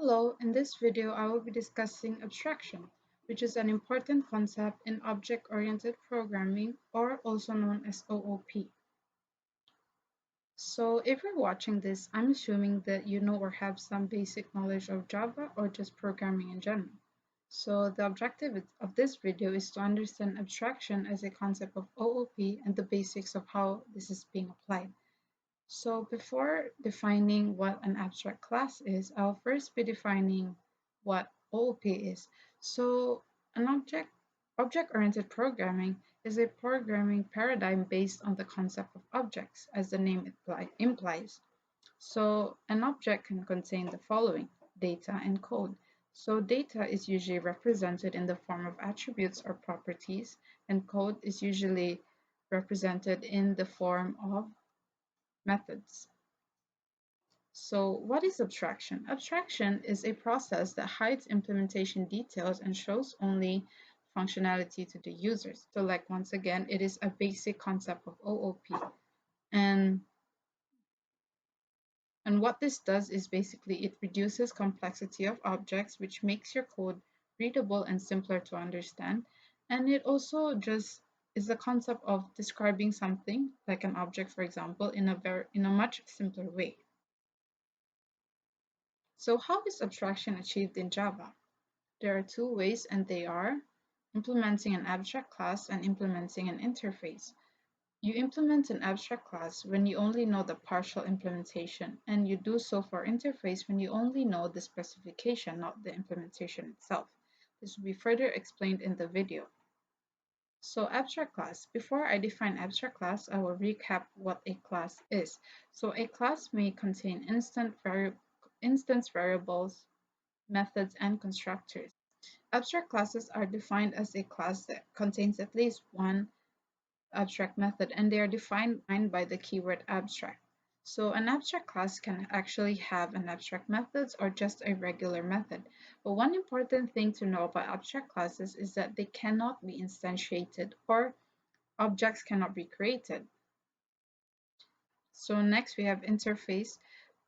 Hello, in this video I will be discussing abstraction, which is an important concept in object-oriented programming, or also known as OOP. So if you're watching this, I'm assuming that you know or have some basic knowledge of Java or just programming in general. So the objective of this video is to understand abstraction as a concept of OOP and the basics of how this is being applied. So before defining what an abstract class is, I'll first be defining what OOP is. So an object-oriented programming is a programming paradigm based on the concept of objects, as the name implies. So an object can contain the following: data and code. So data is usually represented in the form of attributes or properties, and code is usually represented in the form of methods. So what is abstraction? Abstraction is a process that hides implementation details and shows only functionality to the users. So like once again, it is a basic concept of OOP. And, and what this does is basically it reduces complexity of objects, which makes your code readable and simpler to understand. And it also just is the concept of describing something like an object, for example, in a much simpler way. So how is abstraction achieved in Java? There are two ways, and they are implementing an abstract class and implementing an interface. You implement an abstract class when you only know the partial implementation, and you do so for interface when you only know the specification, not the implementation itself. This will be further explained in the video. So abstract class. Before I define abstract class, I will recap what a class is. So a class may contain instance variables, methods, and constructors. Abstract classes are defined as a class that contains at least one abstract method, and they are defined by the keyword abstract. So an abstract class can actually have an abstract methods or just a regular method. But one important thing to know about abstract classes is that they cannot be instantiated, or objects cannot be created. So next we have interface,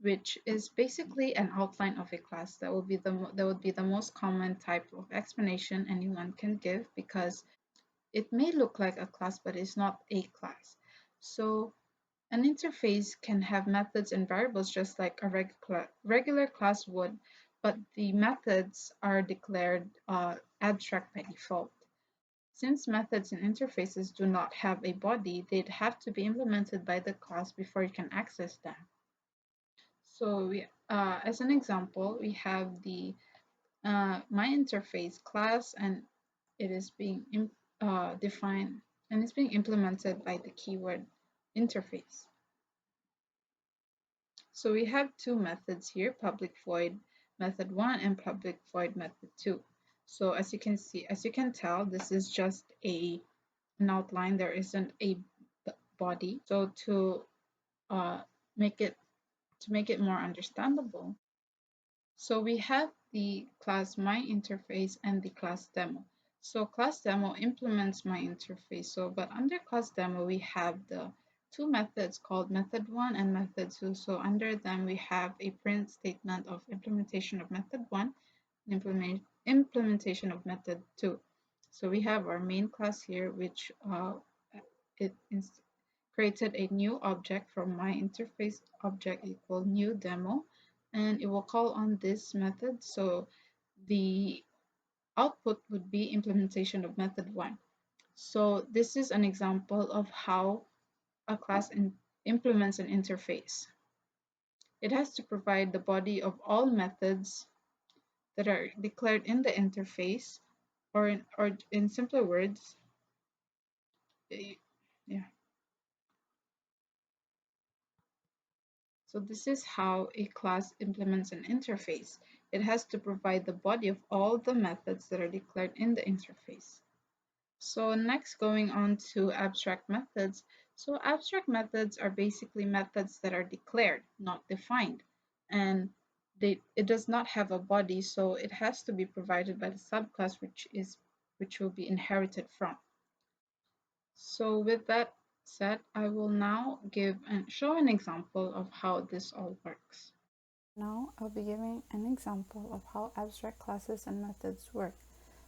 which is basically an outline of a class. That would be the most common type of explanation anyone can give, because it may look like a class but it's not a class. So an interface can have methods and variables just like a regular class would, but the methods are declared abstract by default. Since methods and interfaces do not have a body, they'd have to be implemented by the class before you can access them. So as an example, we have the my interface class, and it is being defined and it's being implemented by the keyword interface. So we have two methods here: public void method 1 and public void method 2. So as you can tell, this is just an outline. There isn't a body. So to uh, make it more understandable, so we have the class myInterface and the class demo. So class demo implements myInterface. So but under class demo we have the two methods called method 1 and method 2. So under them we have a print statement of implementation of method 1 and implementation of method 2. So we have our main class here, which it created a new object from myInterface object equal new demo, and it will call on this method. So the output would be implementation of method 1. So this is an example of how a class implements an interface. It has to provide the body of all methods that are declared in the interface, or in simpler words, yeah. So this is how a class implements an interface. It has to provide the body of all the methods that are declared in the interface. So next, going on to abstract methods. So abstract methods are basically methods that are declared, not defined. And it does not have a body, so it has to be provided by the subclass which will be inherited from. So with that said, I will now give and show an example of how this all works. Now I'll be giving an example of how abstract classes and methods work.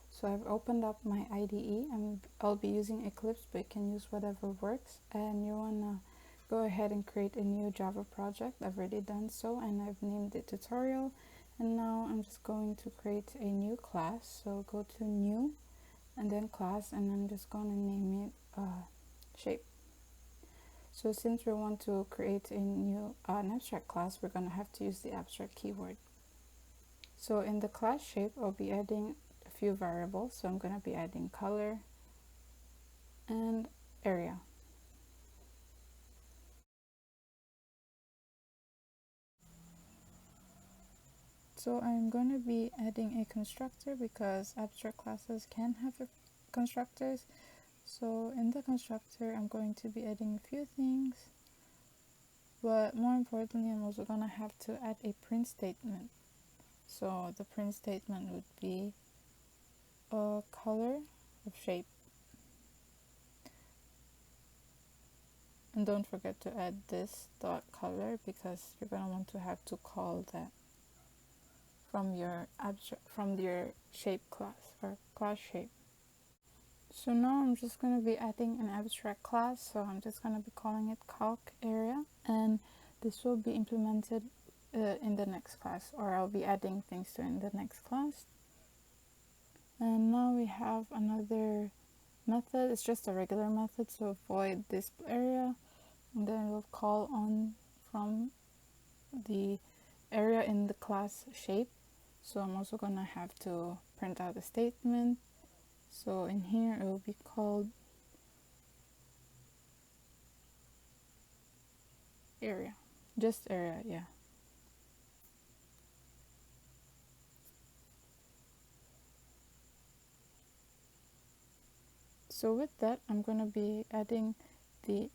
So I've opened up my IDE and I'll be using Eclipse, but you can use whatever works. And you wanna go ahead and create a new Java project. I've already done so and I've named it tutorial. And now I'm just going to create a new class. So go to new and then class, and I'm just going to name it shape. So since we want to create a new an abstract class, we're going to have to use the abstract keyword. So in the class shape, I'll be adding a few variables. So I'm going to be adding color and area. So I'm going to be adding a constructor because abstract classes can have constructors. So in the constructor, I'm going to be adding a few things. But more importantly, I'm also going to have to add a print statement. So the print statement would be a color of shape. And don't forget to add this dot color because you're going to want to have to call that from your shape class or class shape. So now I'm just going to be adding an abstract class. So I'm just going to be calling it calc area, and this will be implemented in the next class, or I'll be adding things to in the next class. And now we have another method. It's just a regular method, so void this area, and then we'll call on from the area in the class shape. So I'm also gonna have to print out a statement. So in here it will be called area, just area, yeah. So with that, I'm gonna be adding the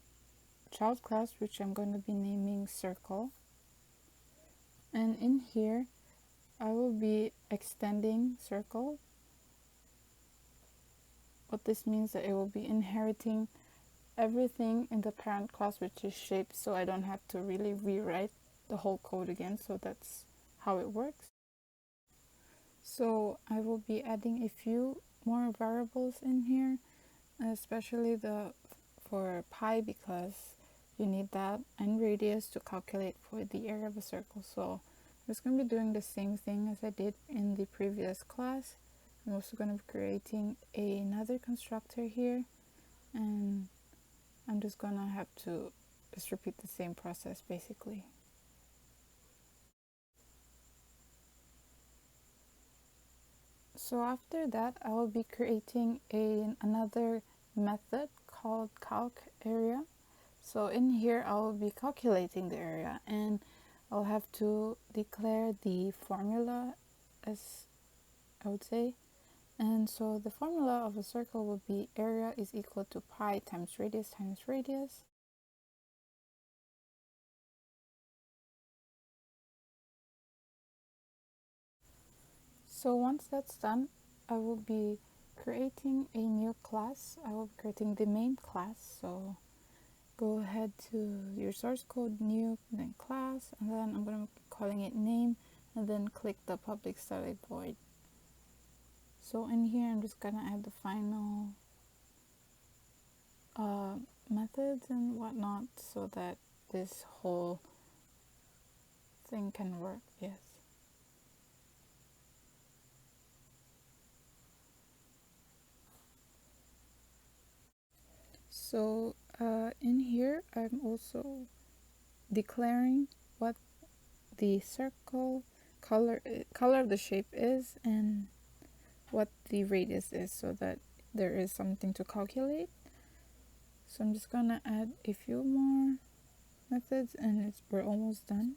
child class, which I'm gonna be naming circle. And in here, I will be extending circle. What this means that it will be inheriting everything in the parent class, which is shape, so I don't have to really rewrite the whole code again. So that's how it works. So I will be adding a few more variables in here, especially for pi, because you need that, and radius to calculate for the area of a circle. So I'm just going to be doing the same thing as I did in the previous class. I'm also going to be creating another constructor here, and I'm just going to have to just repeat the same process basically. So after that, I will be creating another method called calc area. So in here, I will be calculating the area, and I'll have to declare the formula, as I would say. And so the formula of a circle will be area is equal to pi times radius times radius. So once that's done, I will be creating a new class. I will be creating the main class. So go ahead to your source code, new, then class, and then I'm going to be calling it name, and then click the public static void. So in here, I'm just going to add the final methods and whatnot so that this whole thing can work. Yes. So in here, I'm also declaring what the circle color of the shape is and what the radius is, so that there is something to calculate. So I'm just gonna add a few more methods, and we're almost done.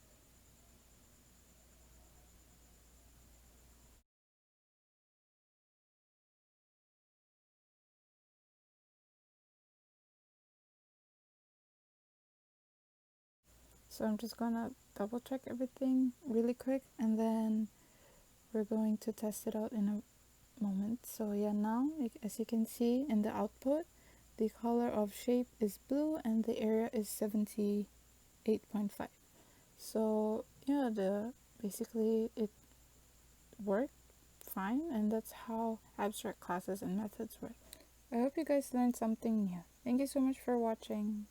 So I'm just gonna double check everything really quick, and then we're going to test it out in a moment. So yeah, now as you can see in the output, the color of shape is blue and the area is 78.5. So yeah, the basically it worked fine, and that's how abstract classes and methods work. I hope you guys learned something new. Thank you so much for watching.